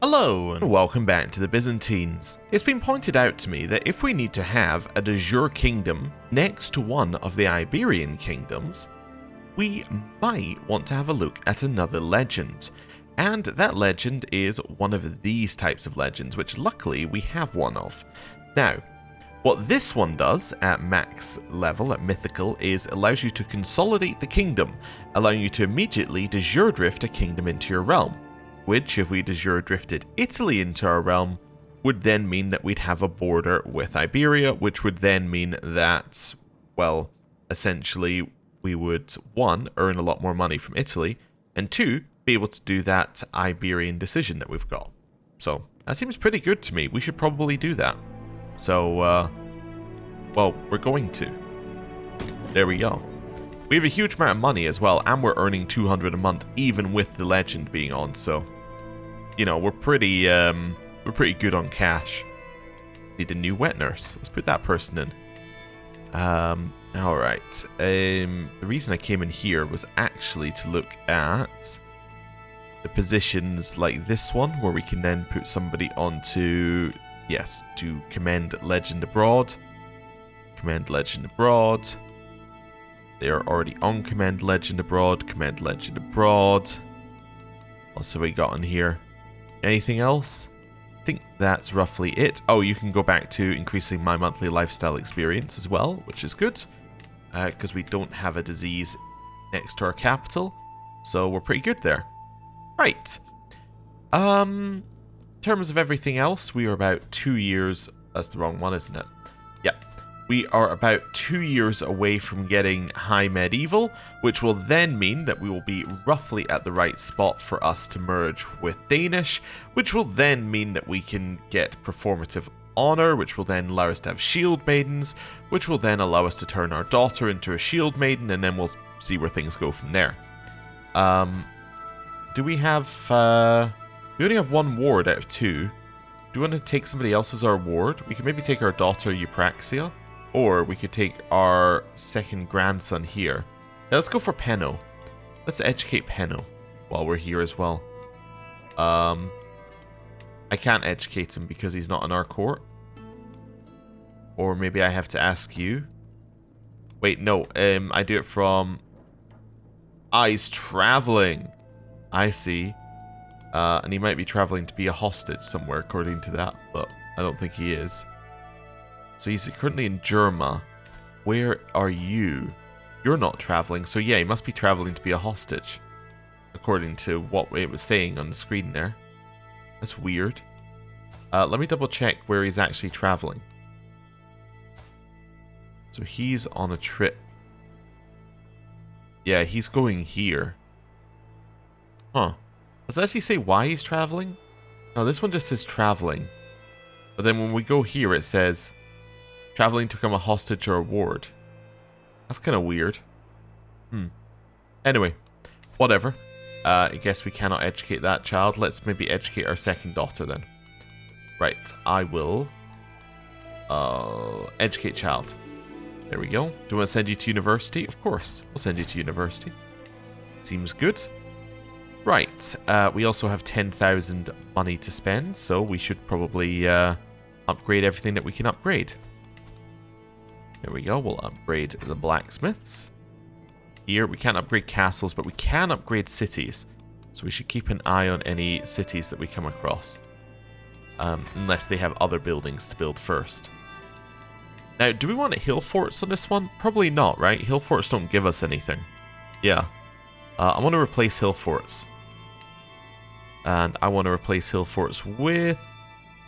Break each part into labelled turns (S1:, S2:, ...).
S1: Hello and welcome back to the Byzantines. It's been pointed out to me that if we need to have a de jure kingdom next to one of the Iberian kingdoms, we might want to have a look at another legend. And that legend is one of these types of legends, which luckily we have one of. Now, what this one does at max level, at mythical, is allows you to consolidate the kingdom, allowing you to immediately de jure drift a kingdom into your realm. Which, if we de jure drifted Italy into our realm, would then mean that we'd have a border with Iberia, which would then mean that, well, essentially we would, one, earn a lot more money from Italy, and two, be able to do that Iberian decision that we've got. So, that seems pretty good to me. We should probably do that. So, well, we're going to. There we go. We have a huge amount of money as well, and we're earning 200 a month, even with the legend being on, so... You know, we're pretty good on cash. Need a new wet nurse. Let's put that person in. Alright. The reason I came in here was actually to look at the positions like this one, where we can then put somebody onto, yes, to command legend abroad. Command legend abroad. They are already on command legend abroad. Command legend abroad. What else have we got in here? Anything else? I think that's roughly it. Oh, you can go back to increasing my monthly lifestyle experience as well, which is good. Because we don't have a disease next to our capital. So we're pretty good there. Right. In terms of everything else, we are about 2 years... That's the wrong one, isn't it? Yep. We are about 2 years away from getting High Medieval, which will then mean that we will be roughly at the right spot for us to merge with Danish, which will then mean that we can get Performative Honor, which will then allow us to have Shield Maidens, which will then allow us to turn our daughter into a Shield Maiden, and then we'll see where things go from there. Do we have... we only have one ward out of 2. Do we want to take somebody else as our ward? We could maybe take our daughter Eupraxia. Or we could take our second grandson here. Now let's go for Penno. Let's educate Penno while we're here as well. I can't educate him because he's not in our court. Or maybe I have to ask you. Wait, no. I do it from... Ah, he's traveling. I see. And he might be traveling to be a hostage somewhere according to that. But I don't think he is. So he's currently in Germa. Where are you? You're not traveling. So yeah, he must be traveling to be a hostage. According to what it was saying on the screen there. That's weird. Let me double check where he's actually traveling. So he's on a trip. Yeah, he's going here. Huh. Does it actually say why he's traveling? No, this one just says traveling. But then when we go here, it says... Traveling to become a hostage or a ward. That's kind of weird. Anyway, whatever. I guess we cannot educate that child. Let's maybe educate our second daughter then. Right, I will... educate child. There we go. Do you want to send you to university? Of course, we'll send you to university. Seems good. Right, we also have 10,000 money to spend, so we should probably upgrade everything that we can upgrade. There we go, we'll upgrade the blacksmiths. Here, we can't upgrade castles, but we can upgrade cities. So we should keep an eye on any cities that we come across. Unless they have other buildings to build first. Now, do we want hill forts on this one? Probably not, right? Hill forts don't give us anything. Yeah. I want to replace hill forts. And I want to replace hill forts with...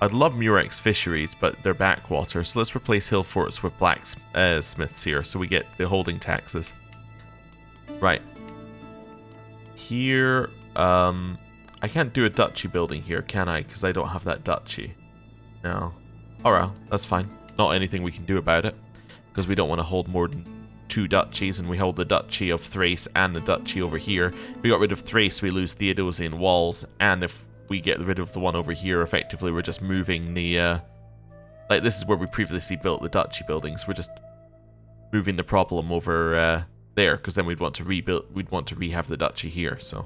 S1: I'd love Murex fisheries, but they're backwater. So let's replace hill forts with blacksmiths here, so we get the holding taxes. Right. Here, I can't do a duchy building here, can I? Because I don't have that duchy. No. Alright, that's fine. Not anything we can do about it. Because we don't want to hold more than 2 duchies, and we hold the duchy of Thrace and the duchy over here. If we got rid of Thrace, we lose Theodosian walls, and if we get rid of the one over here, effectively we're just moving the like this is where we previously built the duchy buildings. We're just moving the problem over there, because then we'd want to rehave the duchy here. So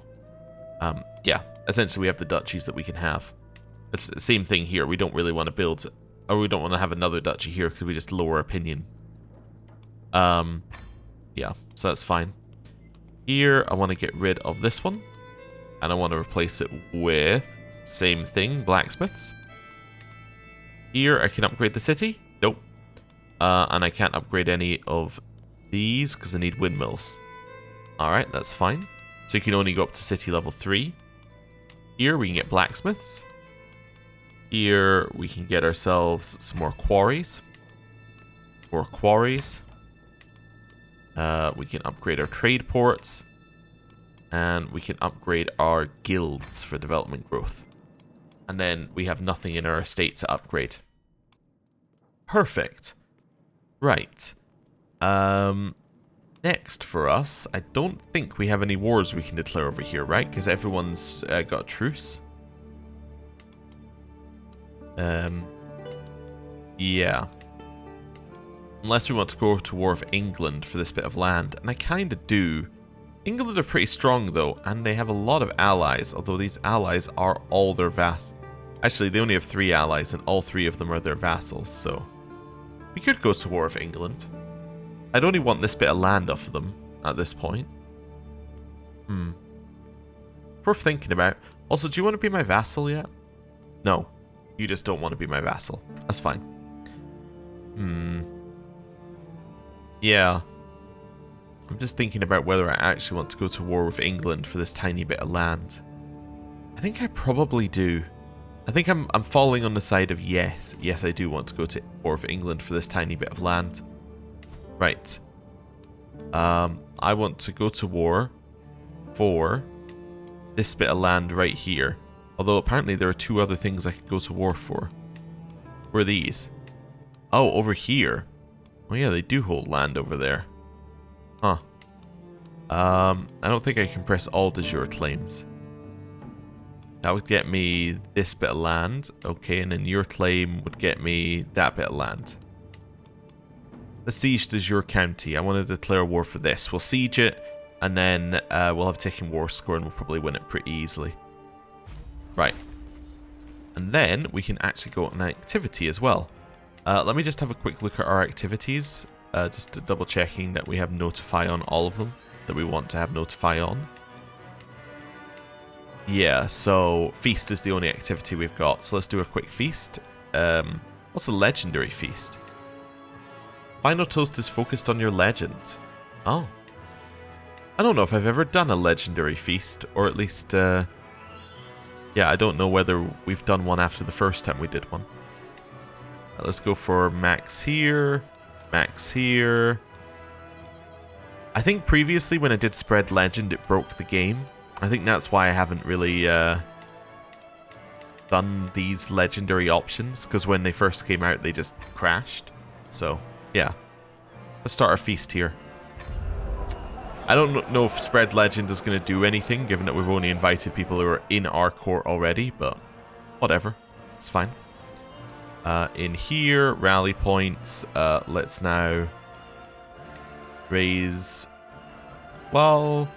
S1: yeah, essentially we have the duchies that we can have. It's the same thing here. We don't really want to build, or we don't want to have another duchy here because we just lower opinion. Yeah, so that's fine. Here, I want to get rid of this one. And I want to replace it with, same thing, blacksmiths. Here, I can upgrade the city. Nope. And I can't upgrade any of these because I need windmills. Alright, that's fine. So you can only go up to city level 3. Here, we can get blacksmiths. Here, we can get ourselves some more quarries. More quarries. We can upgrade our trade ports. And we can upgrade our guilds for development growth. And then we have nothing in our estate to upgrade. Perfect. Right. Next for us, I don't think we have any wars we can declare over here, right? Because everyone's got a truce. Yeah. Unless we want to go to war with England for this bit of land. And I kind of do. England are pretty strong, though, and they have a lot of allies, although these allies are all their vassals. Actually, they only have 3 allies, and all 3 of them are their vassals, so... we could go to war with England. I'd only want this bit of land off of them at this point. Worth thinking about. Also, do you want to be my vassal yet? No. You just don't want to be my vassal. That's fine. Yeah. I'm just thinking about whether I actually want to go to war with England for this tiny bit of land. I think I probably do. I think I'm falling on the side of yes. Yes, I do want to go to war with England for this tiny bit of land. Right. I want to go to war for this bit of land right here. Although apparently there are 2 other things I could go to war for. Where are these? Oh, over here. Oh yeah, they do hold land over there. Huh. I don't think I can press all de jure claims. That would get me this bit of land. Okay, and then your claim would get me that bit of land. The siege de jure county. I want to declare war for this. We'll siege it, and then we'll have taken war score, and we'll probably win it pretty easily. Right. And then we can actually go on an activity as well. Let me just have a quick look at our activities. Just to double checking that we have notify on all of them that we want to have notify on. Yeah, so feast is the only activity we've got. So let's do a quick feast. What's a legendary feast? Final toast is focused on your legend. Oh. I don't know if I've ever done a legendary feast, or at least, yeah, I don't know whether we've done one after the first time we did one. Let's go for max here. Max here. I think previously when I did spread legend it broke the game. I think that's why I haven't really done these legendary options, because when they first came out they just crashed. So yeah, let's start our feast here. I don't know if spread legend is going to do anything given that we've only invited people who are in our court already, but whatever, it's fine. In here, rally points. Let's now raise... well,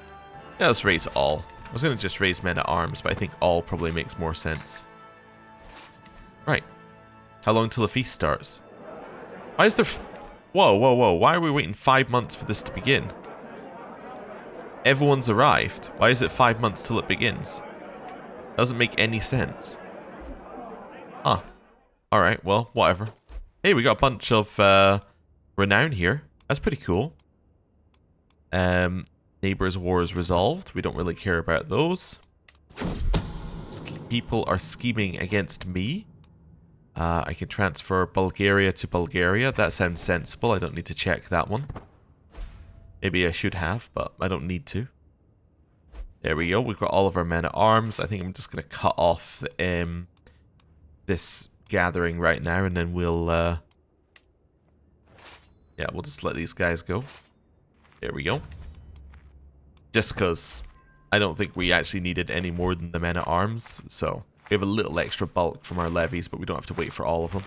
S1: yeah, let's raise all. I was going to just raise men at arms, but I think all probably makes more sense. Right. How long till the feast starts? Why is there... whoa, whoa, whoa. Why are we waiting 5 months for this to begin? Everyone's arrived. Why is it 5 months till it begins? Doesn't make any sense. Huh. Alright, well, whatever. Hey, we got a bunch of renown here. That's pretty cool. Neighbors' wars resolved. We don't really care about those. People are scheming against me. I can transfer Bulgaria to Bulgaria. That sounds sensible. I don't need to check that one. Maybe I should have, but I don't need to. There we go. We've got all of our men at arms. I think I'm just going to cut off this gathering right now, and then we'll yeah, we'll just let these guys go. There we go. Just because I don't think we actually needed any more than the men at arms, so we have a little extra bulk from our levies, but we don't have to wait for all of them.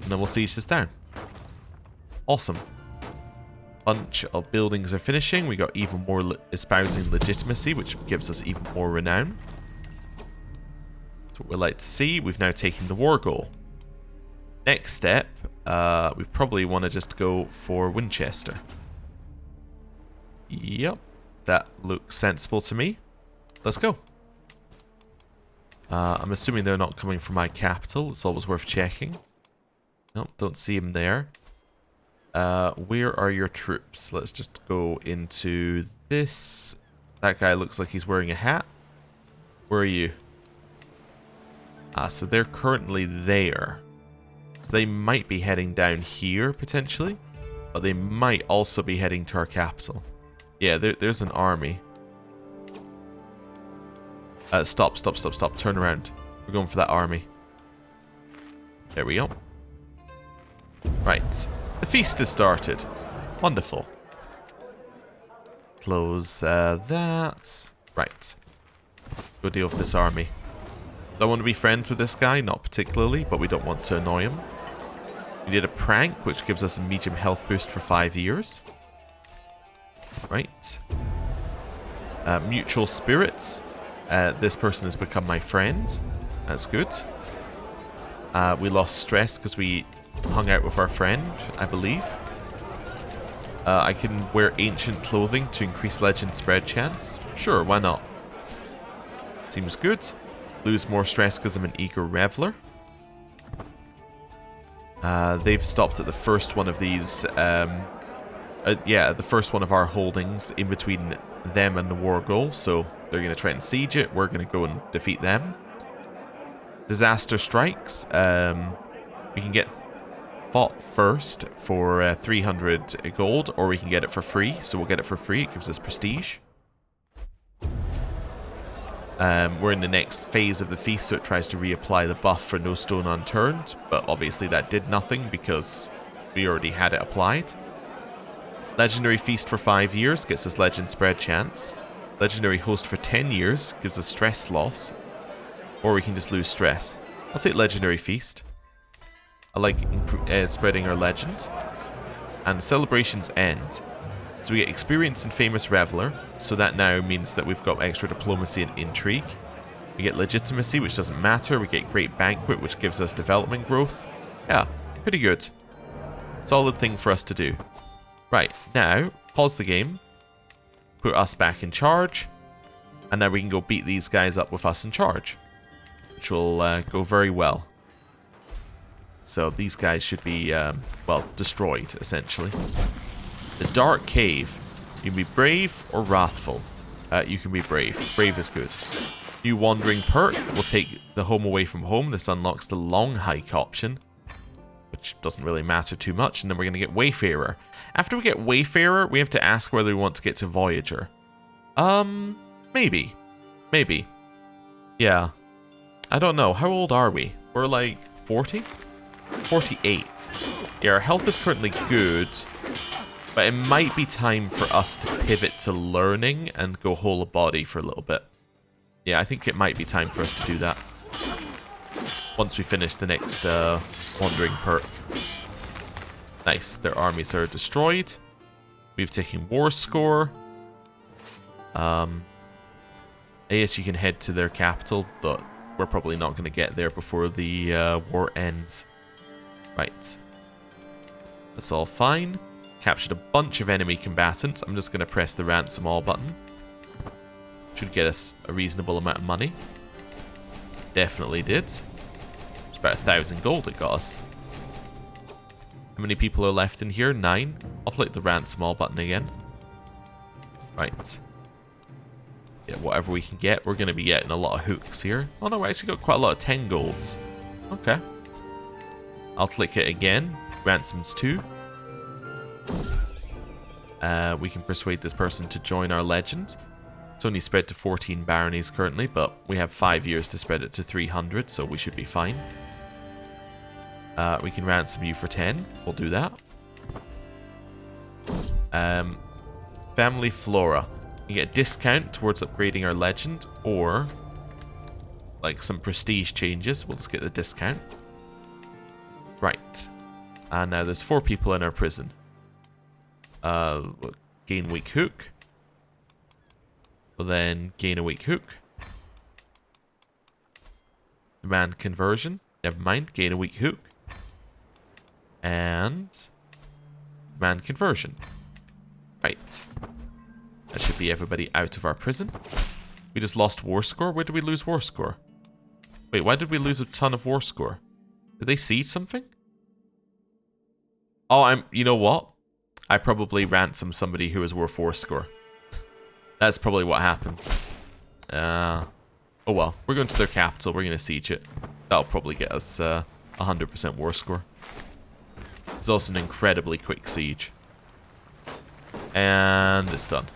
S1: And then we'll siege this down. Awesome. Bunch of buildings are finishing. We got even more espousing legitimacy, which gives us even more renown. That's what we like to see. We've now taken the war goal. Next step, we probably want to just go for Winchester. Yep, that looks sensible to me. Let's go. I'm assuming they're not coming from my capital. It's always worth checking. Nope, don't see him there. Where are your troops? Let's just go into this. That guy looks like he's wearing a hat. Where are you? So they're currently there. So they might be heading down here, potentially. But they might also be heading to our capital. Yeah, there's an army. Stop. Turn around. We're going for that army. There we go. Right. The feast has started. Wonderful. Close that. Right. Go deal with this army. Do I want to be friends with this guy? Not particularly, but we don't want to annoy him. We did a prank, which gives us a medium health boost for 5 years. Right. Mutual spirits. This person has become my friend. That's good. We lost stress because we hung out with our friend, I believe. I can wear ancient clothing to increase legend spread chance. Sure, why not? Seems good. Lose more stress because I'm an eager reveler. They've stopped at the first one of these. Yeah, the first one of our holdings in between them and the war goal. So they're going to try and siege it. We're going to go and defeat them. Disaster strikes. We can get fought first for 300 gold, or we can get it for free. So we'll get it for free. It gives us prestige. We're in the next phase of the feast, so it tries to reapply the buff for no stone unturned. But obviously that did nothing because we already had it applied. Legendary feast for 5 years gets us legend spread chance. Legendary host for 10 years gives us stress loss. Or we can just lose stress. I'll take legendary feast. I like spreading our legend. And the celebrations end. So we get experience in famous reveler. So that now means that we've got extra diplomacy and intrigue. We get legitimacy, which doesn't matter. We get great banquet, which gives us development growth. Yeah, pretty good. Solid thing for us to do. Right, now, pause the game. Put us back in charge. And now we can go beat these guys up with us in charge. Which will go very well. So these guys should be, well, destroyed, essentially. The Dark Cave. You can be brave or wrathful. You can be brave. Brave is good. New Wandering perk will take the home away from home. This unlocks the long hike option, which doesn't really matter too much. And then we're going to get Wayfarer. After we get Wayfarer, we have to ask whether we want to get to Voyager. Maybe. Maybe. Yeah. I don't know. How old are we? We're like 40? 48. Yeah, our health is currently good. But it might be time for us to pivot to learning and go whole of body for a little bit. Yeah, I think it might be time for us to do that. Once we finish the next Wandering perk. Nice, their armies are destroyed. We've taken war score. I guess you can head to their capital, but we're probably not going to get there before the war ends. Right. That's all fine. Captured a bunch of enemy combatants. I'm just going to press the ransom all button. Should get us a reasonable amount of money. Definitely did. It's about 1,000 gold it got us. How many people are left in here? 9. I'll click the ransom all button again. Right. Yeah, whatever we can get. We're going to be getting a lot of hooks here. Oh no, we actually got quite a lot of 10 golds. Okay. I'll click it again. Ransoms 2. We can persuade this person to join our legend. It's only spread to 14 baronies currently, but we have 5 years to spread it to 300, so we should be fine. We can ransom you for 10. We'll do that. Family Flora. You get a discount towards upgrading our legend, or like some prestige changes. We'll just get the discount. Right. And now there's 4 people in our prison. Gain weak hook. We'll then gain a weak hook. Demand conversion. Never mind. Gain a weak hook. And demand conversion. Right. That should be everybody out of our prison. We just lost war score. Where did we lose war score? Wait, why did we lose a ton of war score? Did they siege something? Oh, you know what? I probably ransomed somebody who was worth war score. That's probably what happened. Oh well, we're going to their capital. We're going to siege it. That'll probably get us 100% war score. It's also an incredibly quick siege. And it's done.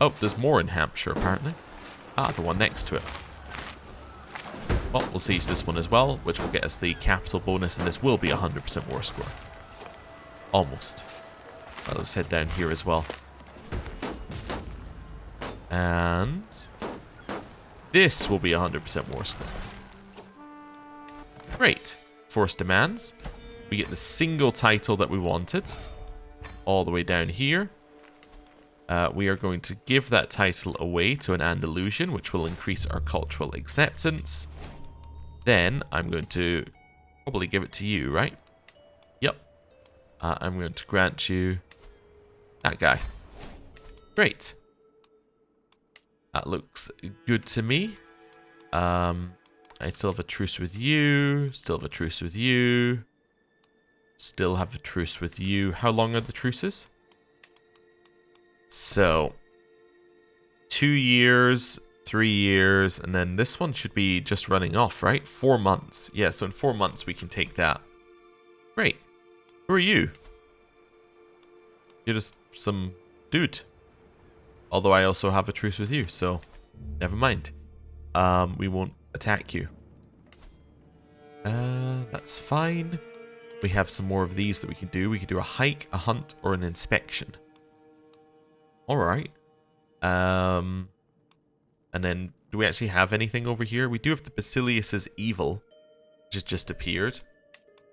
S1: Oh, there's more in Hampshire, apparently. Ah, the one next to it. Well, we'll siege this one as well, which will get us the capital bonus, and this will be 100% war score. Almost. Well, let's head down here as well. And this will be 100% war score. Great. Force demands. We get the single title that we wanted. All the way down here. We are going to give that title away to an Andalusian, which will increase our cultural acceptance. Then I'm going to probably give it to you, right? Yep. I'm going to grant you that guy. Great. That looks good to me. I still have a truce with you. Still have a truce with you. Still have a truce with you. How long are the truces? So, 2 years, 3 years, and then this one should be just running off, right? 4 months. Yeah, so in 4 months we can take that. Great. Who are you? You're just some dude. Although I also have a truce with you, so never mind. We won't attack you. That's fine. We have some more of these that we can do. We can do a hike, a hunt, or an inspection. Alright. And then, do we actually have anything over here? We do have the Basilius's Evil, which has just appeared.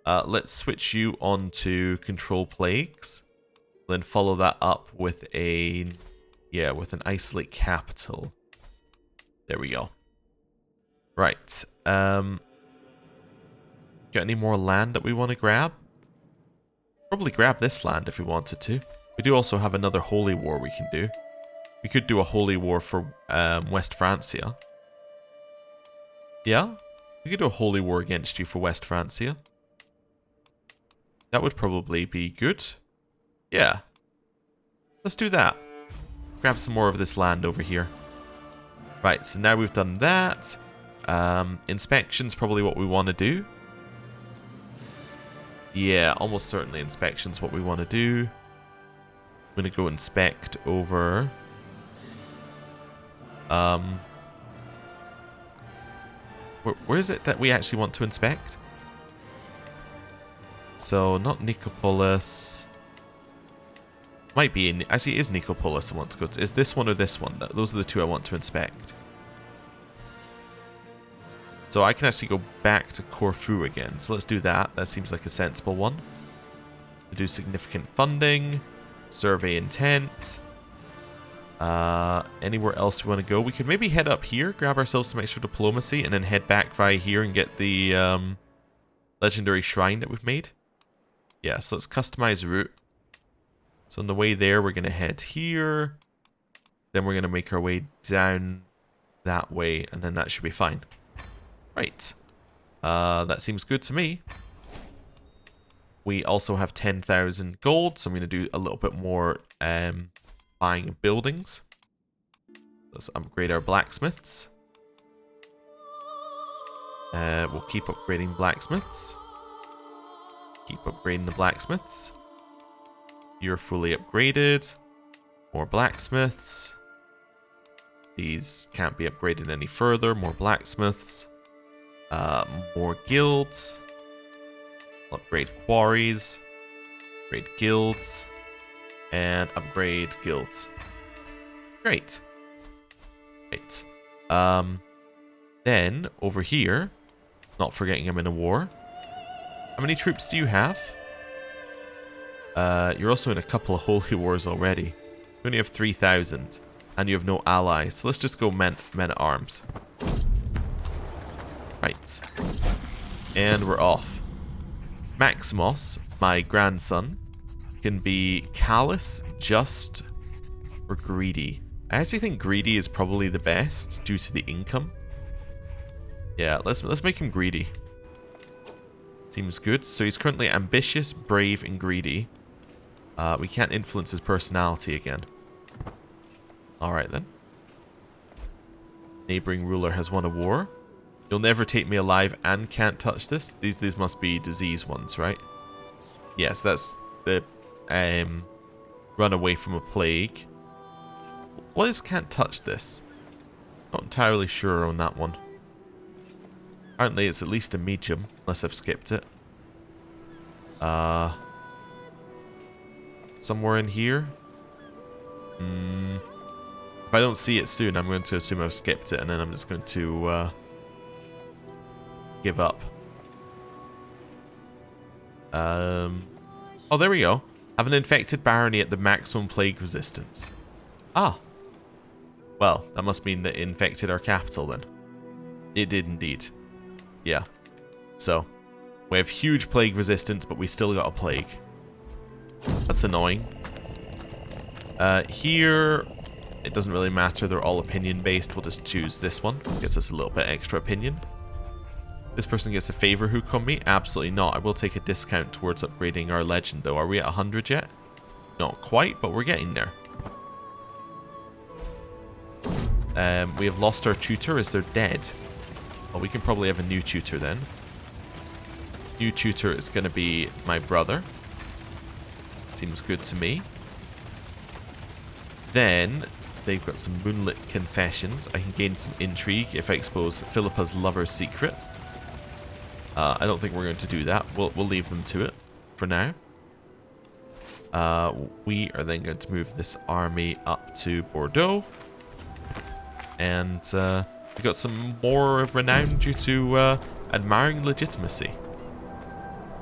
S1: Let's switch you on to Control Plagues. Then follow that up with a... yeah, with an Isolate Capital. There we go. Right. Got any more land that we want to grab? Probably grab this land if we wanted to. We do also have another holy war we can do. We could do a holy war for West Francia. Yeah? We could do a holy war against you for West Francia. That would probably be good. Yeah. Let's do that. Grab some more of this land over here. Right, so now we've done that. Inspection's probably what we want to do. Yeah, almost certainly inspection's what we want to do. I'm going to go inspect over... where is it that we actually want to inspect? So, not Nicopolis. Might be in... actually, it is Nicopolis I want to go to. Is this one or this one? Those are the two I want to inspect. So I can actually go back to Corfu again. So let's do that. That seems like a sensible one. To do significant funding. Survey intent. Anywhere else we want to go? We could maybe head up here, grab ourselves some extra diplomacy, and then head back via here and get the legendary shrine that we've made. Yeah, so let's customize route. So on the way there, we're going to head here. Then we're going to make our way down that way, and then that should be fine. Right. That seems good to me. We also have 10,000 gold, so I'm going to do a little bit more buying of buildings. Let's upgrade our blacksmiths. We'll keep upgrading blacksmiths. Keep upgrading the blacksmiths. You're fully upgraded. More blacksmiths. These can't be upgraded any further. More blacksmiths. More guilds. Upgrade quarries. Upgrade guilds. And upgrade guilds. Great. Right. Then, over here, not forgetting I'm in a war. How many troops do you have? You're also in a couple of holy wars already. You only have 3,000. And you have no allies. So let's just go men at arms. Right. And we're off. Maximus, my grandson, can be callous, just, or greedy. I actually think greedy is probably the best due to the income. Yeah, let's make him greedy. Seems good. So he's currently ambitious, brave, and greedy. We can't influence his personality again. Alright then. Neighboring ruler has won a war. You'll never take me alive and can't touch this. These must be disease ones, right? Yes, that's the run away from a plague. What is can't touch this? Not entirely sure on that one. Apparently it's at least a medium, unless I've skipped it. Somewhere in here? If I don't see it soon, I'm going to assume I've skipped it, and then I'm just going to give up. Oh, there we go. Have an infected barony at the maximum plague resistance. Ah. Well, that must mean that it infected our capital then. It did indeed. Yeah. So, we have huge plague resistance, but we still got a plague. That's annoying. Here, it doesn't really matter. They're all opinion-based. We'll just choose this one. Gets us a little bit extra opinion. This person gets a favor hook on me? Absolutely not. I will take a discount towards upgrading our legend, though. Are we at 100 yet? Not quite, but we're getting there. We have lost our tutor as they're dead. Well, we can probably have a new tutor then. New tutor is going to be my brother. Seems good to me. Then they've got some moonlit confessions. I can gain some intrigue if I expose Philippa's lover's secret. I don't think we're going to do that. We'll leave them to it for now. We are then going to move this army up to Bordeaux. And we got some more renown due to admiring legitimacy.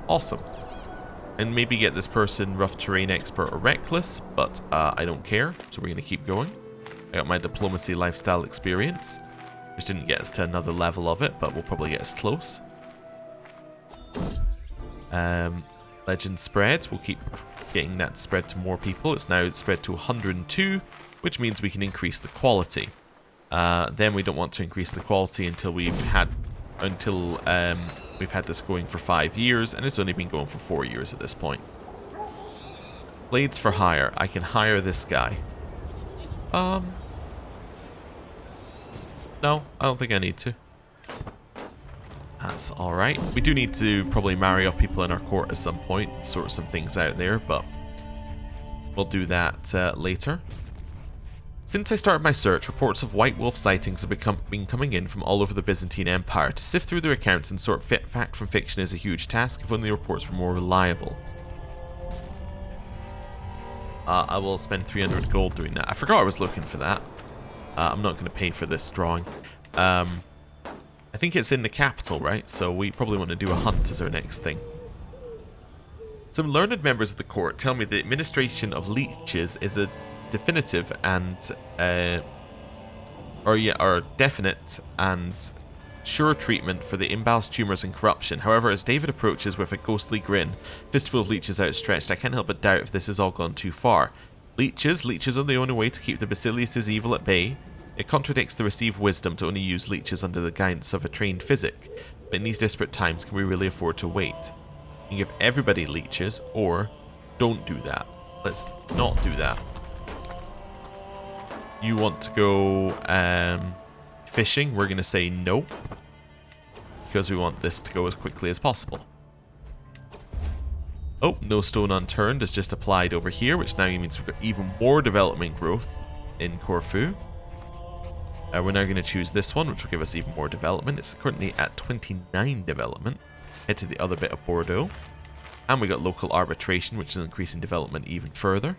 S1: Awesome. And maybe get this person rough terrain expert or reckless, but I don't care, so we're going to keep going. I got my diplomacy lifestyle experience, which didn't get us to another level of it, but will probably get us close. Legend spread, we'll keep getting that spread to more people. It's now spread to 102, which means we can increase the quality. Then we don't want to increase the quality until we've had this going for 5 years, and it's only been going for 4 years at this point. Blades for hire. I can hire this guy. No, I don't think I need to. That's alright. We do need to probably marry off people in our court at some point, sort some things out there, but we'll do that later. Since I started my search, reports of White Wolf sightings have been coming in from all over the Byzantine Empire. To sift through their accounts and sort fact from fiction is a huge task, if only the reports were more reliable. I will spend 300 gold doing that. I forgot I was looking for that. I'm not going to pay for this drawing. I think it's in the capital, right? So we probably want to do a hunt as our next thing. Some learned members of the court tell me the administration of leeches is a definitive and or definite and sure treatment for the imbalanced tumors and corruption. However, as David approaches with a ghostly grin, fistful of leeches outstretched, I can't help but doubt if this has all gone too far. Leeches are the only way to keep the Basilius' evil at bay. It contradicts the received wisdom to only use leeches under the guidance of a trained physic. But in these desperate times, can we really afford to wait? You can give everybody leeches, or don't do that. Let's not do that. You want to go fishing? We're going to say no, because we want this to go as quickly as possible. Oh, no stone unturned is just applied over here, which now means we've got even more development growth in Corfu. We're now going to choose this one, which will give us even more development. It's currently at 29 development. Head to the other bit of Bordeaux. And we got local arbitration, which is increasing development even further.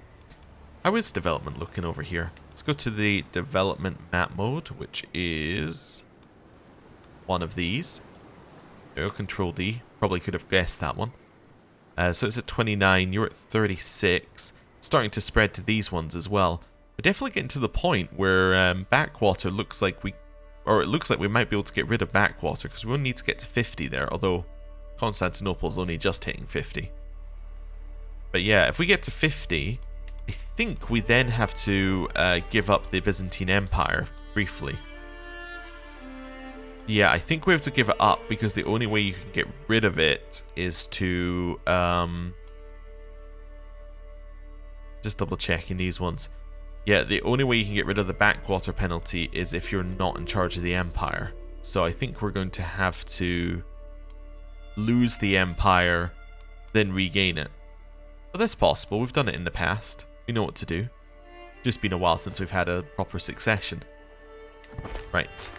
S1: How is development looking over here? Let's go to the development map mode, which is one of these. There, Control D. Probably could have guessed that one. So it's at 29. You're at 36. Starting to spread to these ones as well. We're definitely getting to the point where Backwater looks like we or it looks like we might be able to get rid of backwater, because we only need to get to 50 there, although Constantinople's only just hitting 50. But yeah, if we get to 50, I think we then have to give up the Byzantine Empire briefly. Yeah, I think we have to give it up, because the only way you can get rid of it is to... just double checking these ones. Yeah, the only way you can get rid of the backwater penalty is if you're not in charge of the empire. So I think we're going to have to lose the empire, then regain it. But that's possible. We've done it in the past. We know what to do. Just been a while since we've had a proper succession. Right.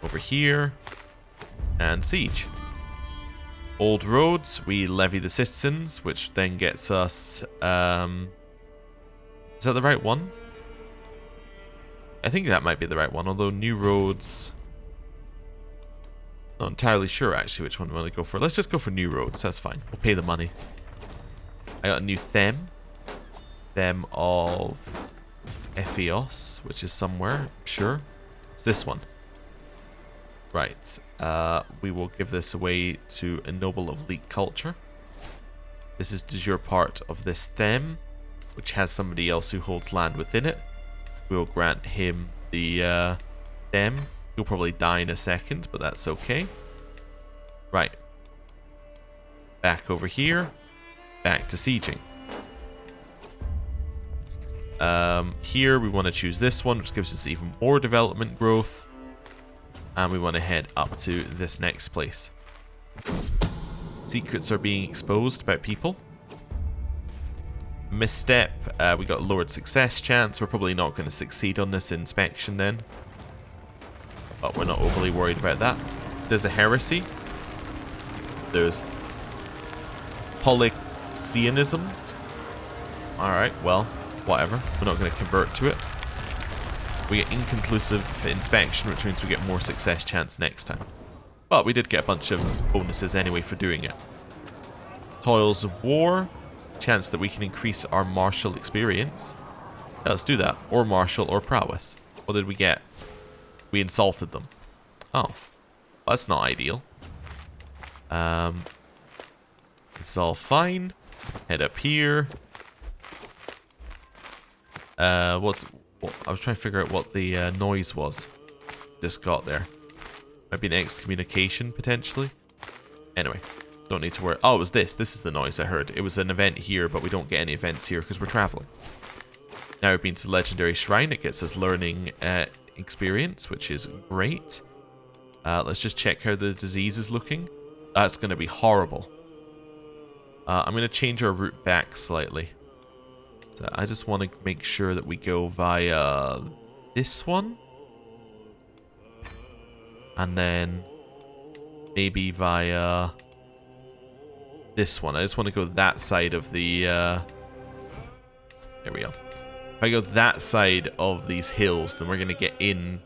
S1: Over here. And siege. Old roads. We levy the citizens, which then gets us... Is that the right one? I think that might be the right one, although new roads... Not entirely sure, actually, which one we want to go for. Let's just go for new roads, that's fine. We'll pay the money. I got a new them. Them of... Epheos, which is somewhere, I'm sure. It's this one. Right. We will give this away to a noble of Leek culture. This is de jure part of this them, which has somebody else who holds land within it. We'll grant him the them. He'll probably die in a second, but that's okay. Right. Back over here. Back to sieging. Here we want to choose this one, which gives us even more development growth. And we want to head up to this next place. Secrets are being exposed about people. Misstep, we got lowered success chance. We're probably not going to succeed on this inspection then. But we're not overly worried about that. There's a heresy. There's Polyxianism. Alright, well, whatever. We're not going to convert to it. We get inconclusive inspection, which means we get more success chance next time. But we did get a bunch of bonuses anyway for doing it. Toils of War. Chance that we can increase our martial experience. Yeah, let's do that. Or martial or prowess. What did we get? We insulted them. Oh. That's not ideal. It's all fine. Head up here. I was trying to figure out what the noise was. This got there. Might be an excommunication, potentially. Anyway. Don't need to worry. Oh, it was this. This is the noise I heard. It was an event here, but we don't get any events here because we're traveling. Now we've been to the Legendary Shrine. It gets us learning experience, which is great. Let's just check how the disease is looking. That's going to be horrible. I'm going to change our route back slightly. So I just want to make sure that we go via this one. And then maybe via... this one. I just want to go that side of the... there we go. If I go that side of these hills, then we're going to get in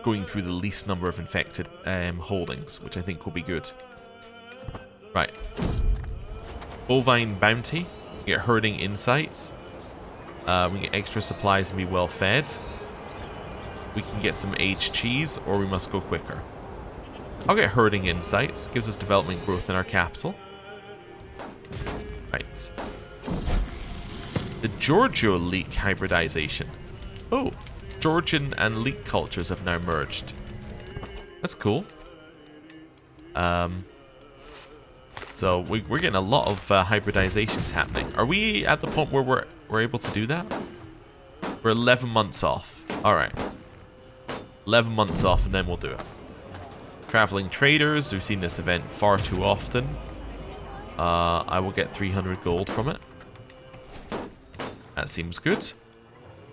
S1: going through the least number of infected holdings, which I think will be good. Right. Bovine Bounty. We get herding insights. We get extra supplies and be well fed. We can get some aged cheese, or we must go quicker. I'll get herding insights. Gives us development growth in our capital. Right. The Georgio-Leek hybridization. Oh, Georgian and Leek cultures have now merged. That's cool. So we're getting a lot of hybridizations happening. Are we at the point where we're able to do that? We're 11 months off. Alright. 11 months off and then we'll do it. Traveling traders. We've seen this event far too often. I will get 300 gold from it. That seems good.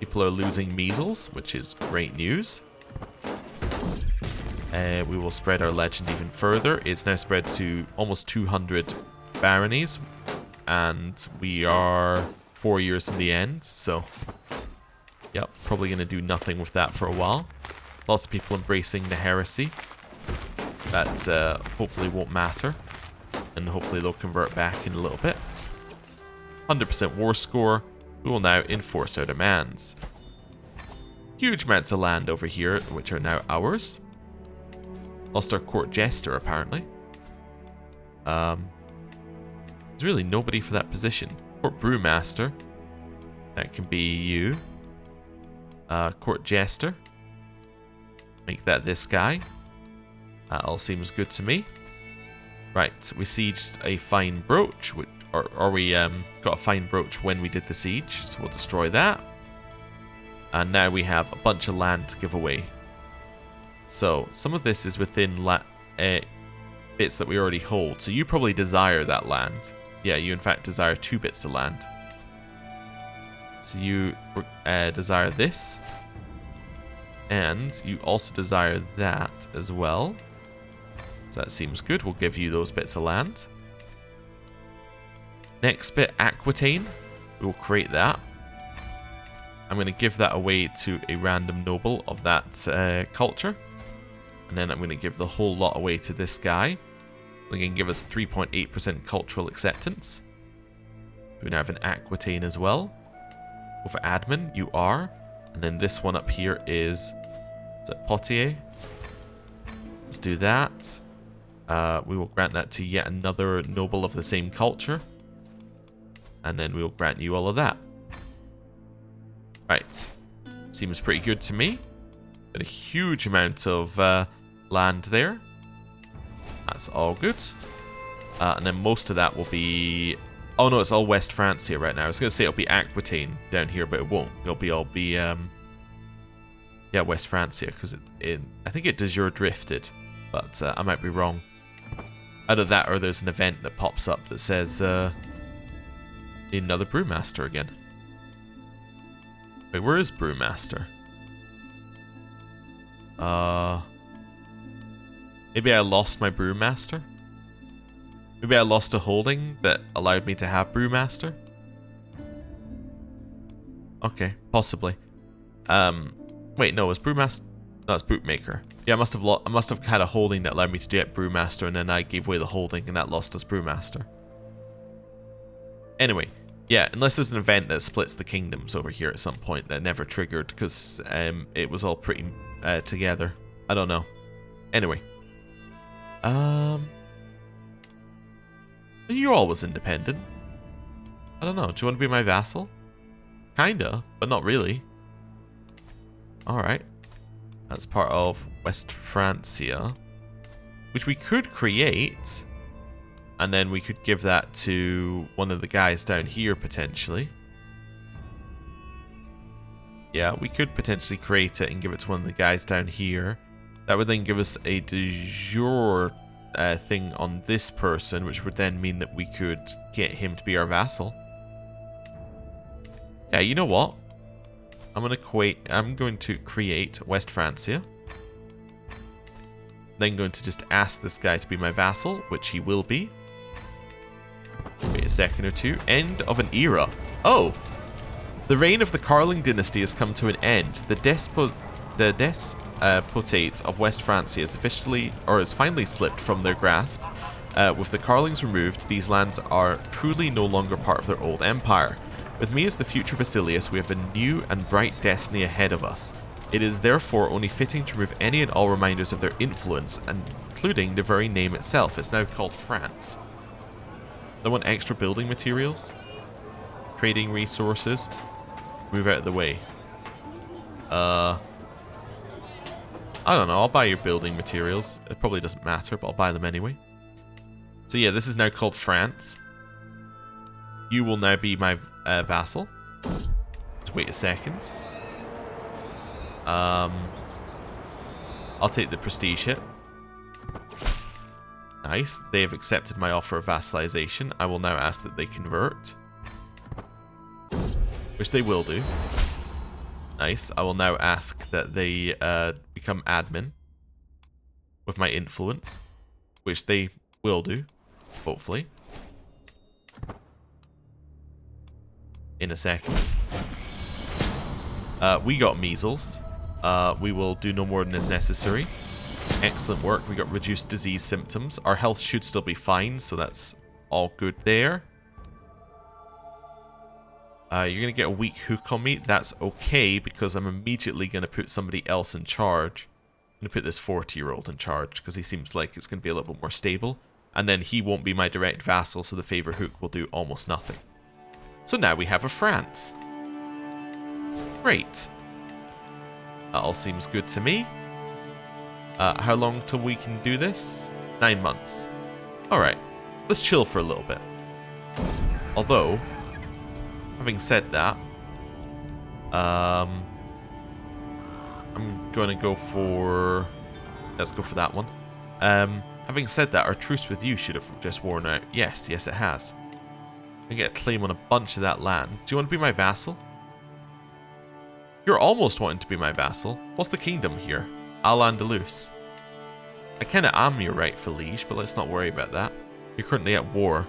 S1: People are losing measles, which is great news. We will spread our legend even further. It's now spread to almost 200 baronies. And we are 4 years from the end. So, yep, probably going to do nothing with that for a while. Lots of people embracing the heresy. That hopefully won't matter. And hopefully they'll convert back in a little bit. 100% war score. We will now enforce our demands. huge amounts of land over here, which are now ours. Lost our court jester, apparently. There's really nobody for that position. Court brewmaster. That can be you. Court jester. Make that this guy. That all seems good to me. Right, we sieged a fine brooch, or we got a fine brooch when we did the siege, so we'll destroy that. And now we have a bunch of land to give away. So, some of this is within bits that we already hold. So you probably desire that land. Yeah, you in fact desire 2 bits of land. So you desire this. And you also desire that as well. So that seems good. We'll give you those bits of land. Next bit, Aquitaine. We will create that. I'm going to give that away to a random noble of that culture. And then I'm going to give the whole lot away to this guy. They can give us 3.8% cultural acceptance. We now have an Aquitaine as well. Go for admin, you are. And then this one up here is it Poitiers? Let's do that. We will grant that to yet another noble of the same culture. And then we will grant you all of that. Right. Seems pretty good to me. Got a huge amount of land there. That's all good. And then most of that will be... Oh no, it's all West Francia right now. I was going to say it'll be Aquitaine down here, but it won't. It'll all be yeah, West Francia, because I think it de jure drifted, but I might be wrong. Either that or there's an event that pops up that says need another brewmaster again. Wait, where is brewmaster? Maybe I lost my brewmaster? Maybe I lost a holding that allowed me to have brewmaster? Okay, possibly. Wait, no, it was brewmaster. No, it's bootmaker. Yeah, I must have had a holding that allowed me to get brewmaster, and then I gave away the holding, and that lost us brewmaster. Anyway, yeah, unless there's an event that splits the kingdoms over here at some point that never triggered because it was all pretty together. I don't know. Anyway. You're always independent. I don't know. Do you want to be my vassal? Kinda, but not really. Alright. That's part of West Francia, which we could create, and then we could give that to one of the guys down here, potentially. Yeah, we could potentially create it and give it to one of the guys down here. That would then give us a de jure thing on this person, which would then mean that we could get him to be our vassal. Yeah, you know what? I'm going to create West Francia. Then going to just ask this guy to be my vassal, which he will be. Wait a second or two. End of an era. Oh! The reign of the Carling dynasty has come to an end. The despotate of West Francia has finally slipped from their grasp. With the Carlings removed, these lands are truly no longer part of their old empire. With me as the future Basilius, we have a new and bright destiny ahead of us. It is therefore only fitting to remove any and all reminders of their influence, including the very name itself. It's now called France. I want extra building materials, trading resources. Move out of the way. I don't know. I'll buy your building materials. It probably doesn't matter, but I'll buy them anyway. So yeah, this is now called France. You will now be my vassal. Just wait a second. I'll take the prestige hit. Nice. They have accepted my offer of Vasallization. I will now ask that they convert. Which they will do. Nice. I will now ask that they become admin with my influence. Which they will do. Hopefully. In a second. We got measles. We will do no more than is necessary. Excellent work. We got reduced disease symptoms. Our health should still be fine, so that's all good there. You're going to get a weak hook on me. That's okay, because I'm immediately going to put somebody else in charge. I'm going to put this 40-year-old in charge, because he seems like it's going to be a little bit more stable. And then he won't be my direct vassal, so the favor hook will do almost nothing. So now we have a France. Great. That all seems good to me. How long till we can do this? 9 months. Alright. Let's chill for a little bit. Although, having said that, I'm going to go for... Let's go for that one. Having said that, our truce with you should have just worn out. Yes, yes it has. I get a claim on a bunch of that land. Do you want to be my vassal? You're almost wanting to be my vassal. What's the kingdom here? Al-Andalus. I kind of am your rightful liege, but let's not worry about that. You're currently at war.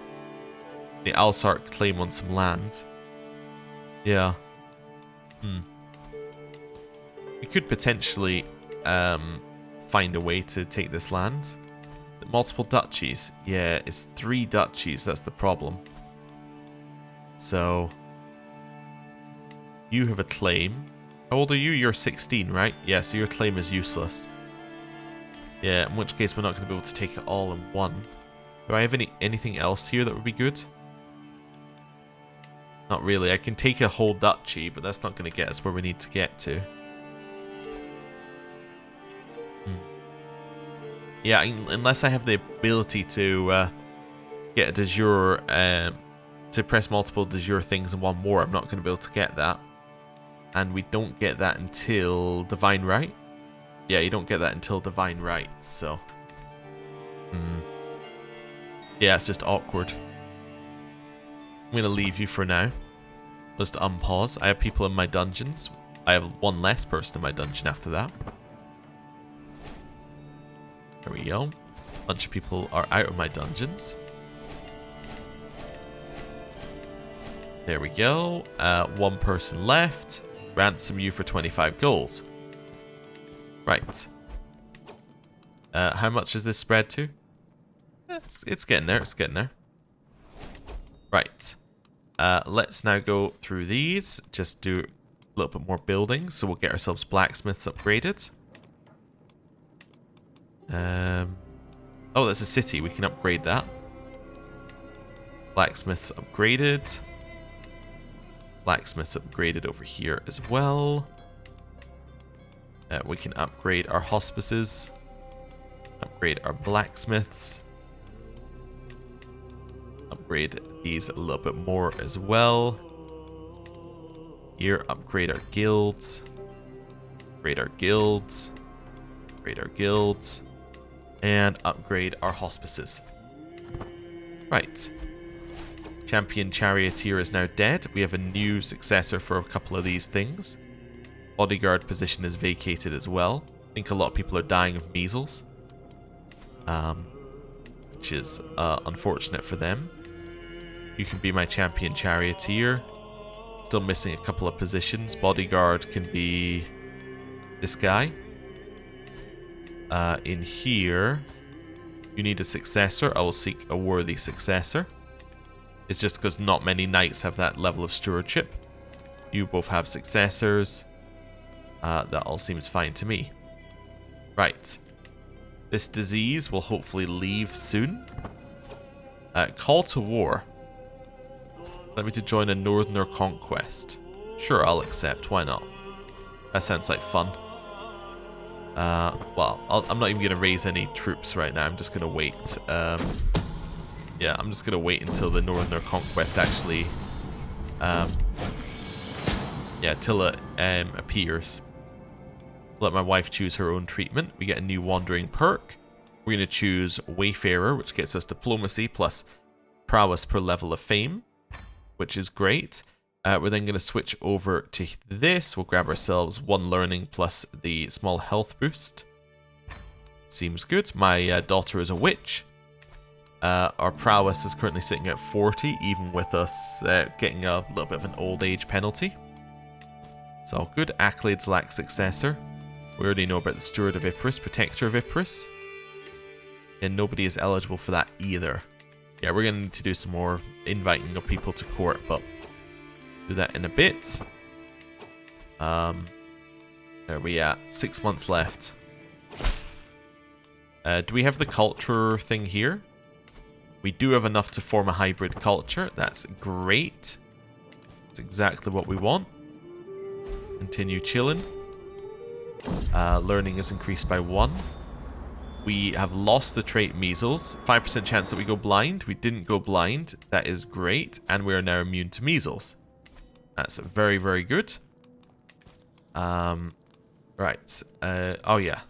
S1: The Alsark claim on some land. Yeah. We could potentially find a way to take this land. Multiple duchies. Yeah, it's 3 duchies. That's the problem. So, you have a claim. How old are you? You're 16, right? Yeah, so your claim is useless. Yeah, in which case we're not going to be able to take it all in one. Do I have anything else here that would be good? Not really. I can take a whole duchy, but that's not going to get us where we need to get to. Yeah, unless I have the ability to get a de jure, to press multiple de jure things in one more, I'm not going to be able to get that. And we don't get that until Divine Right. Yeah, you don't get that until Divine Right, so... Yeah, it's just awkward. I'm going to leave you for now. Just unpause. I have people in my dungeons. I have one less person in my dungeon after that. There we go. A bunch of people are out of my dungeons. There we go. One person left. Ransom you for 25 gold. Right. How much is this spread to? It's getting there. It's getting there. Right. Let's now go through these. Just do a little bit more building. So we'll get ourselves blacksmiths upgraded. Oh, that's a city. We can upgrade that. Blacksmiths upgraded. Blacksmiths upgraded over here as well. We can upgrade our hospices. Upgrade our blacksmiths. Upgrade these a little bit more as well. Here, upgrade our guilds. Upgrade our guilds. Upgrade our guilds. And upgrade our hospices. Right. Champion Charioteer is now dead. We have a new successor for a couple of these things. Bodyguard position is vacated as well. I think a lot of people are dying of measles. Which is unfortunate for them. You can be my Champion Charioteer. Still missing a couple of positions. Bodyguard can be this guy. In here, you need a successor. I will seek a worthy successor. It's just because not many knights have that level of stewardship. You both have successors. That all seems fine to me. Right. This disease will hopefully leave soon. Call to war. Let me to join a northerner conquest. Sure, I'll accept. Why not? That sounds like fun. Well, I'm not even going to raise any troops right now. I'm just going to wait. Yeah, I'm just going to wait until the northerner conquest actually... yeah, till it appears. Let my wife choose her own treatment. We get a new wandering perk. We're going to choose Wayfarer, which gets us diplomacy plus prowess per level of fame, which is great. We're then going to switch over to this. We'll grab ourselves 1 learning plus the small health boost. Seems good. My daughter is a witch. Our prowess is currently sitting at 40, even with us getting a little bit of an old age penalty. It's all good. Accolades lack successor. We already know about the Steward of Ypres, Protector of Ypres. And nobody is eligible for that either. Yeah, we're going to need to do some more inviting of people to court, but Do that in a bit. There we are. 6 months left. Do we have the culture thing here? We do have enough to form a hybrid culture. That's great. That's exactly what we want. Continue chilling. Learning is increased by 1. We have lost the trait measles. 5% chance that we go blind. We didn't go blind. That is great. And we are now immune to measles. That's very, very good. Right. Oh, yeah.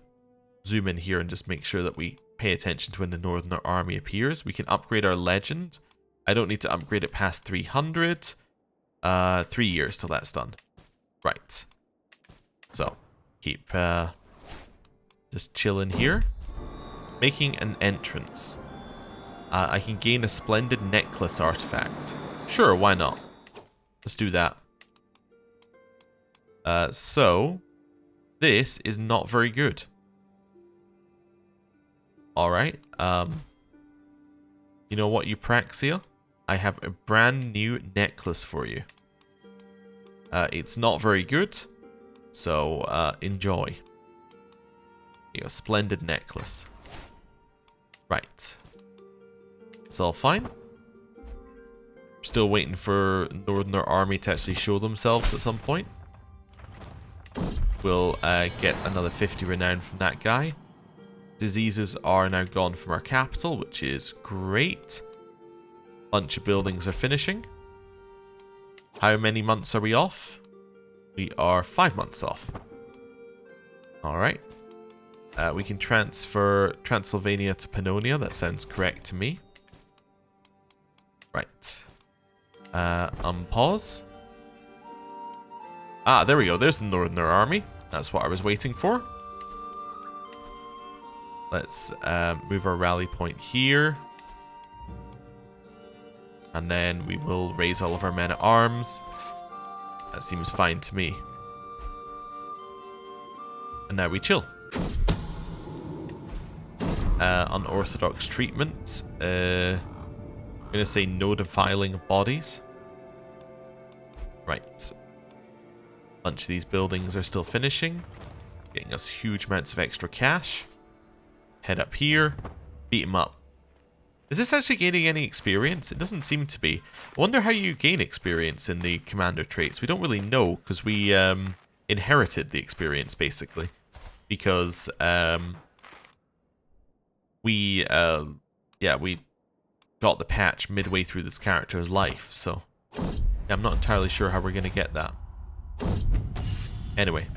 S1: Zoom in here and just make sure that we pay attention to when the Northern Army appears. We can upgrade our legend. I don't need to upgrade it past 300. 3 years till that's done. Right. So, keep just chilling here. Making an entrance. I can gain a splendid necklace artifact. Sure, why not? Let's do that. So, this is not very good. Alright. You know what, Eupraxia? I have a brand new necklace for you. It's not very good. So, enjoy. You got a splendid necklace. Right. It's all fine. Still waiting for Northern Army to actually show themselves at some point. We'll get another 50 renown from that guy. Diseases are now gone from our capital, which is great. Bunch of buildings are finishing. How many months are we off? We are 5 months off. Alright. We can transfer Transylvania to Pannonia. That sounds correct to me. Right. Unpause. Ah, there we go. There's the Northern Army. That's what I was waiting for. Let's move our rally point here. And then we will raise all of our men at arms. That seems fine to me. And now we chill. Unorthodox treatment. I'm going to say no defiling of bodies. Right. A bunch of these buildings are still finishing. Getting us huge amounts of extra cash. Head up here. Beat him up. Is this actually gaining any experience? It doesn't seem to be. I wonder how you gain experience in the commander traits. We don't really know because we inherited the experience basically. Because we got the patch midway through this character's life. So yeah, I'm not entirely sure how we're going to get that. Anyway.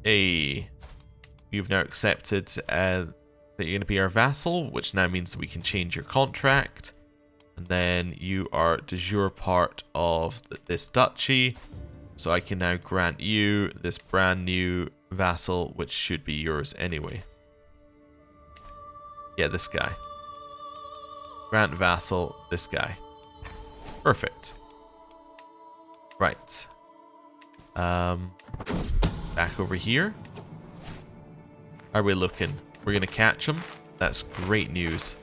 S1: Hey. You've now accepted that you're going to be our vassal, which now means that we can change your contract. And then you are de jure part of this duchy. So I can now grant you this brand new vassal, which should be yours anyway. Yeah, this guy. Grant vassal, this guy. Perfect. Right. Back over here. How are we looking? We're going to catch them. That's great news.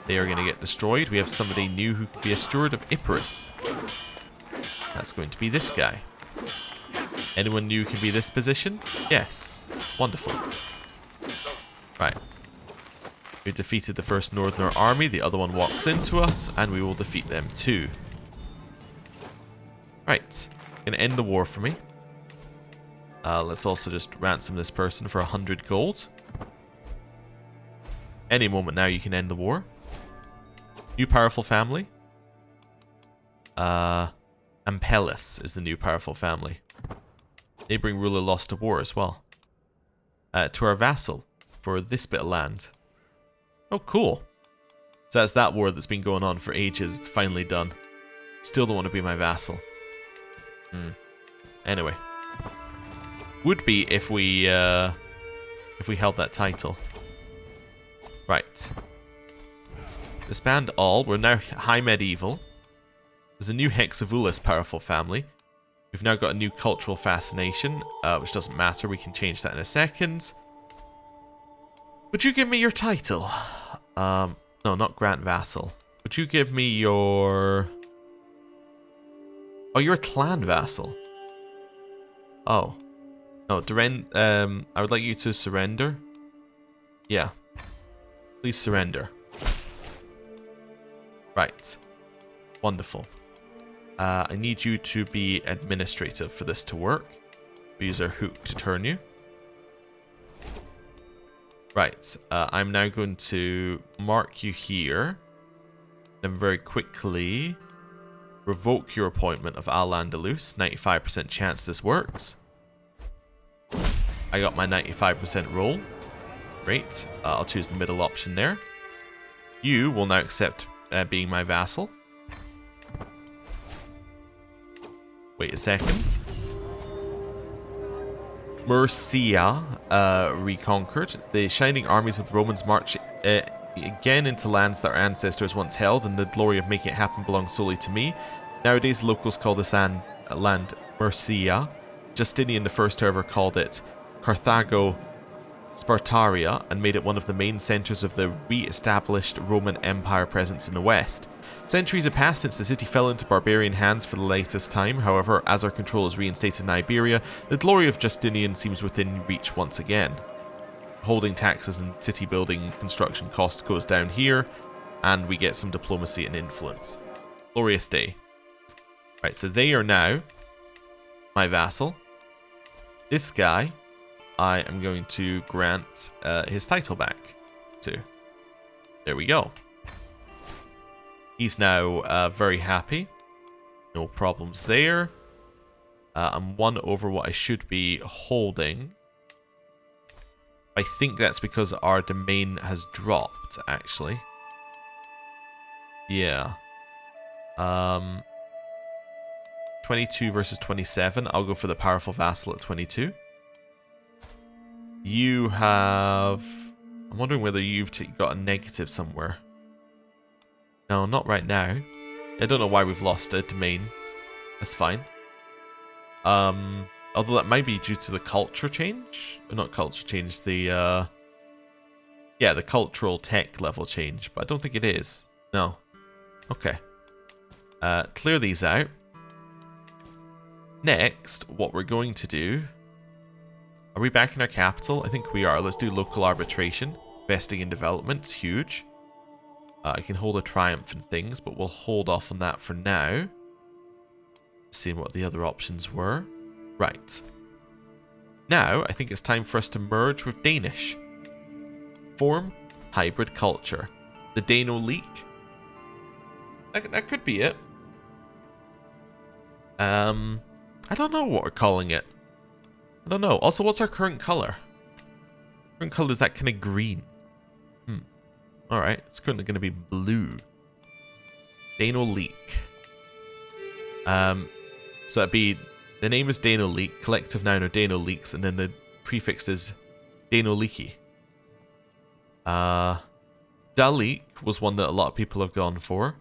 S1: They are going to get destroyed. We have somebody new who can be a steward of Epirus. That's going to be this guy. Anyone new can be this position? Yes. Wonderful. Right. We defeated the first Northern Army. The other one walks into us, and we will defeat them too. Right. Gonna end the war for me. Let's also just ransom this person for 100 gold. Any moment now you can end the war. New powerful family. Ampelus is the new powerful family. Neighboring ruler lost a war as well. To our vassal for this bit of land. Oh, cool. So that's that war that's been going on for ages. It's finally done. Still don't want to be my vassal. Anyway. Would be if we held that title. Right. Disband all. We're now high medieval. There's a new Hexavulus powerful family. We've now got a new cultural fascination, which doesn't matter. We can change that in a second. Would you give me your title? No, not Grant Vassal. Would you give me your Oh, you're a clan vassal. Oh. No, I would like you to surrender. Yeah. Please surrender. Right. Wonderful. I need you to be administrative for this to work. We use our hook to turn you. Right. I'm now going to mark you here. Then very quickly revoke your appointment of Al-Andalus. 95% chance this works. I got my 95% roll. Great. I'll choose the middle option there. You will now accept being my vassal. Wait a second. Murcia reconquered. The shining armies of the Romans march again into lands that our ancestors once held, and the glory of making it happen belongs solely to me. Nowadays, locals call this land Murcia. Justinian I, however, called it Carthago Spartaria and made it one of the main centres of the re-established Roman Empire presence in the west. Centuries have passed since the city fell into barbarian hands for the latest time. However, as our control is reinstated in Iberia, the glory of Justinian seems within reach once again. Holding taxes and city building construction cost goes down here, and we get some diplomacy and influence. Glorious day. Right, so they are now my vassal. This guy, I am going to grant his title back to. There we go. He's now very happy. No problems there. I'm 1 over what I should be holding. I think that's because our domain has dropped, actually. Yeah. 22 versus 27. I'll go for the powerful vassal at 22. You have... I'm wondering whether you've got a negative somewhere. No, not right now. I don't know why we've lost a domain. That's fine. Although that might be due to the culture change. Or not culture change, the... yeah, the cultural tech level change. But I don't think it is. No. Okay. Clear these out. Next, what we're going to do... Are we back in our capital? I think we are. Let's do local arbitration. Investing in development. Huge. I can hold a triumph and things, but we'll hold off on that for now. Seeing what the other options were. Right. Now, I think it's time for us to merge with Danish. Form hybrid culture. The Dano leak. That could be it. I don't know what we're calling it. I don't know. Also, what's our current color? Current color is that kind of green. Alright, it's currently going to be blue. Dano leak. So it'd be... The name is Dano leak, collective noun are Dano leaks, and then the prefix is Dano leaky. Dalik was one that a lot of people have gone for.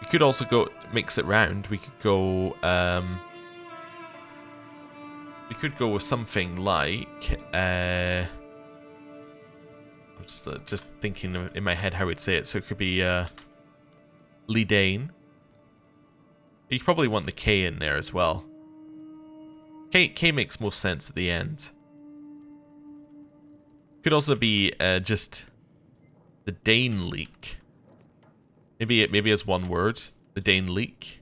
S1: We could also go mix it round. We could go with something like I'm just thinking in my head how we'd say it. So it could be Lidane. You probably want the K in there as well. K makes most sense at the end. Could also be just the Dane leak. Maybe as one word, the Dane leak,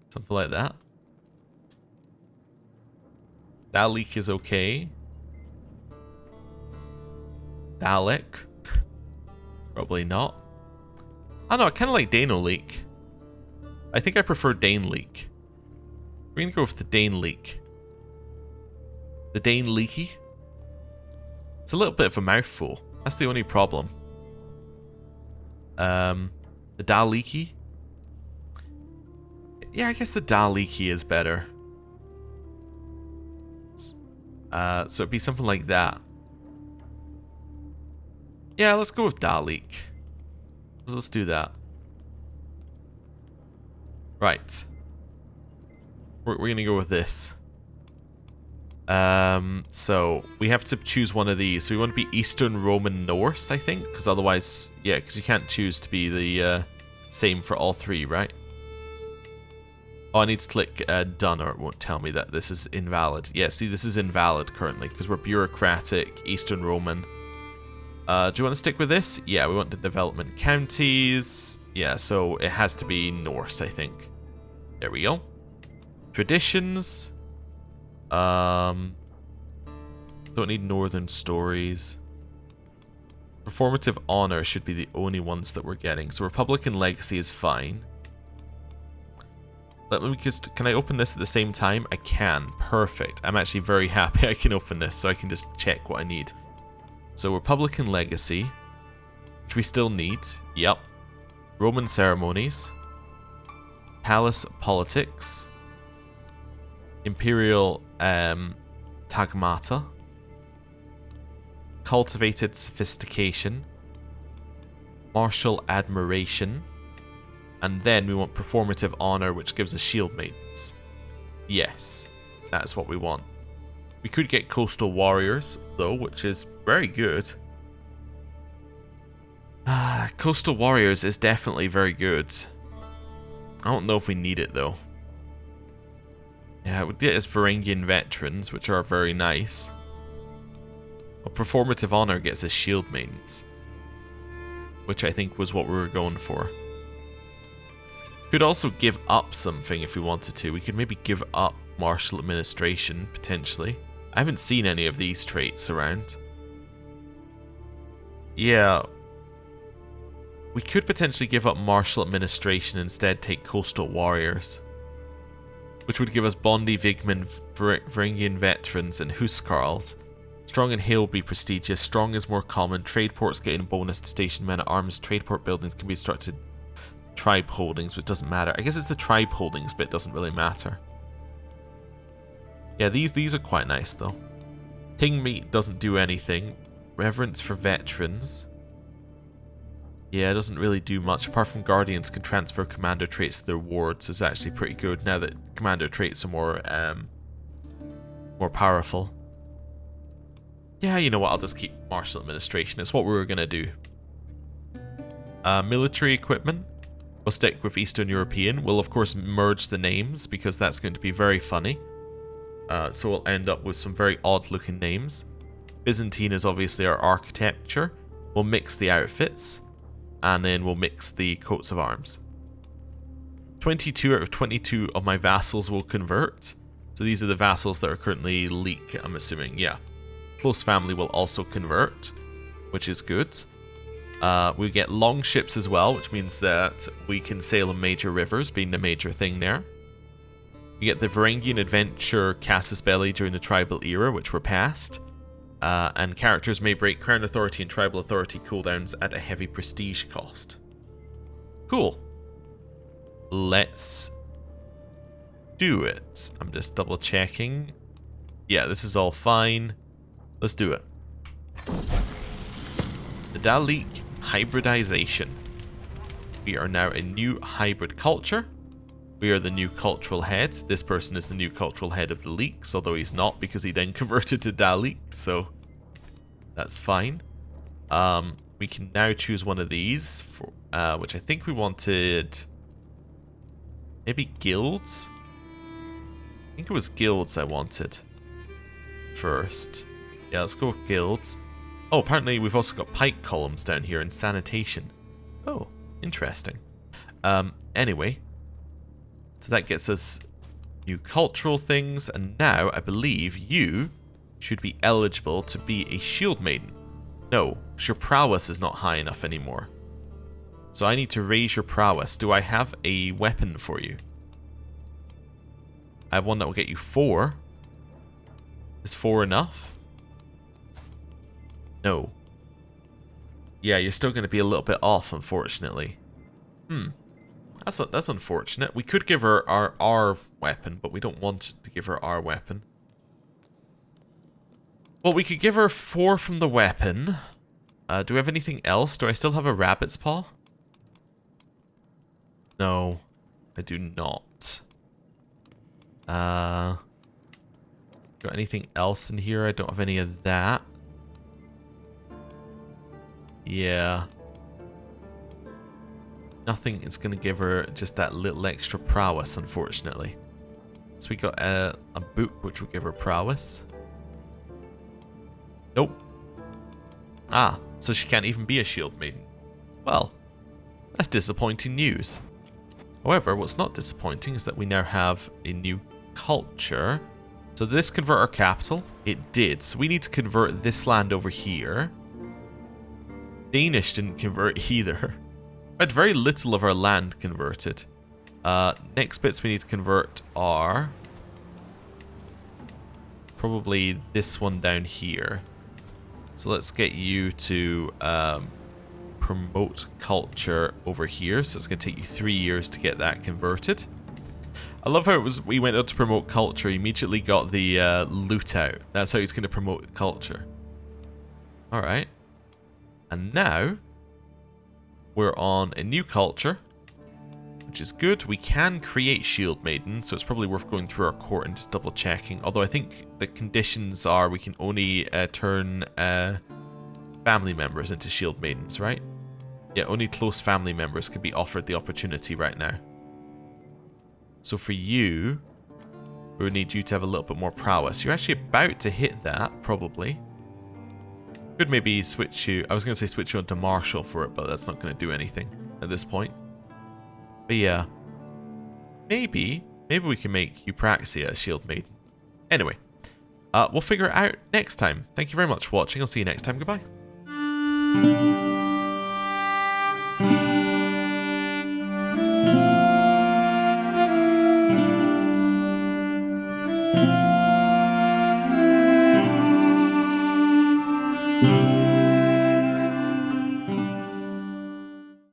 S1: something like that. That leak is okay. Dalek, probably not. I don't know. I kind of like Dano leak. I think I prefer Dane leak. We're gonna go with the Dane leak. The Dane leaky. It's a little bit of a mouthful. That's the only problem. The Daleki? Yeah, I guess the Daleki is better. So it'd be something like that. Yeah, let's go with Dalek. Let's do that. Right. We're gonna go with this. So we have to choose one of these. So we want to be Eastern Roman Norse, I think, because otherwise, yeah, because you can't choose to be the Same for all three, right? Oh, I need to click done or it won't tell me that this is invalid. Yeah, see, this is invalid currently because we're bureaucratic, Eastern Roman. Do you want to stick with this? Yeah, we want the development counties. Yeah, so it has to be Norse, I think. There we go. Traditions. Don't need northern stories. Performative honor should be the only ones that we're getting. So Republican legacy is fine. Let me just... Can I open this at the same time? I can. Perfect. I'm actually very happy I can open this so I can just check what I need. So Republican legacy, which we still need. Yep. Roman ceremonies. Palace politics. Imperial tagmata. Cultivated sophistication. Martial admiration. And then we want performative honor, which gives us shield maidens. Yes, that's what we want. We could get coastal warriors, though, which is very good. Coastal warriors is definitely very good. I don't know if we need it, though. Yeah, we get as Varangian veterans, which are very nice. But performative honor gets us shield maidens, which I think was what we were going for. Could also give up something if we wanted to. We could maybe give up martial administration, potentially. I haven't seen any of these traits around. Yeah. We could potentially give up martial administration and instead take coastal warriors, which would give us Bondi, Vigman, Varangian veterans, and Huskarls. Strong and Hale will be prestigious. Strong is more common. Trade ports getting a bonus to station men at arms. Trade port buildings can be structured tribe holdings, which doesn't matter. I guess it's the tribe holdings bit doesn't really matter. Yeah, these are quite nice though. Ting meat doesn't do anything. Reverence for veterans. Yeah, it doesn't really do much apart from guardians can transfer commander traits to their wards. Is actually pretty good now that commander traits are more powerful. Yeah, you know what? I'll just keep martial administration. It's what we were gonna do. Military equipment. We'll stick with Eastern European. We'll, of course, merge the names because that's going to be very funny. So we'll end up with some very odd-looking names. Byzantine is obviously our architecture. We'll mix the outfits. And then we'll mix the coats of arms. 22 out of 22 of my vassals will convert. So these are the vassals that are currently leak, I'm assuming. Yeah. Close family will also convert, which is good. We get long ships as well, which means that we can sail in major rivers, being the major thing there. We get the Varangian adventure Casus Belli during the tribal era, which we're past. And characters may break crown authority and tribal authority cooldowns at a heavy prestige cost. Cool. Let's do it. I'm just double checking. Yeah, this is all fine. Let's do it. The Dalek hybridization. We are now a new hybrid culture. We are the new cultural head. This person is the new cultural head of the Leaks, although he's not because he then converted to Dalek, so that's fine. We can now choose one of these, for, which I think we wanted maybe guilds. I think it was guilds I wanted first. Yeah, let's go with guilds. Oh, apparently we've also got pike columns down here in sanitation. Oh, interesting. Anyway, so that gets us new cultural things, and now I believe you should be eligible to be a shield maiden. No, your prowess is not high enough anymore. So I need to raise your prowess. Do I have a weapon for you? I have one that will get you 4. Is 4 enough? No. Yeah, you're still going to be a little bit off, unfortunately. That's unfortunate. We could give her our weapon, but we don't want to give her our weapon. Well, we could give her 4 from the weapon. Do we have anything else? Do I still have a rabbit's paw? No, I do not. Got anything else in here? I don't have any of that. Yeah. Nothing is going to give her just that little extra prowess, unfortunately. So we got a book which will give her prowess. Nope. Ah, so she can't even be a shield maiden. Well, that's disappointing news. However, what's not disappointing is that we now have a new culture. So did this convert our capital? It did. So we need to convert this land over here. Danish didn't convert either. We had very little of our land converted. Next bits we need to convert are probably this one down here. So let's get you to promote culture over here. So it's going to take you 3 years to get that converted. I love how it was. We went out to promote culture, immediately got the loot out. That's how he's going to promote culture. All right. And now we're on a new culture, which is good. We can create shield maiden, so it's probably worth going through our court and just double checking. Although I think the conditions are we can only turn family members into shield maidens, right? Yeah, only close family members can be offered the opportunity right now. So for you, we would need you to have a little bit more prowess. You're actually about to hit that, probably. Could maybe switch you. I was going to say switch you onto Marshal for it, but that's not going to do anything at this point. But yeah, maybe we can make Eupraxia a shield maiden. Anyway, we'll figure it out next time. Thank you very much for watching. I'll see you next time. Goodbye.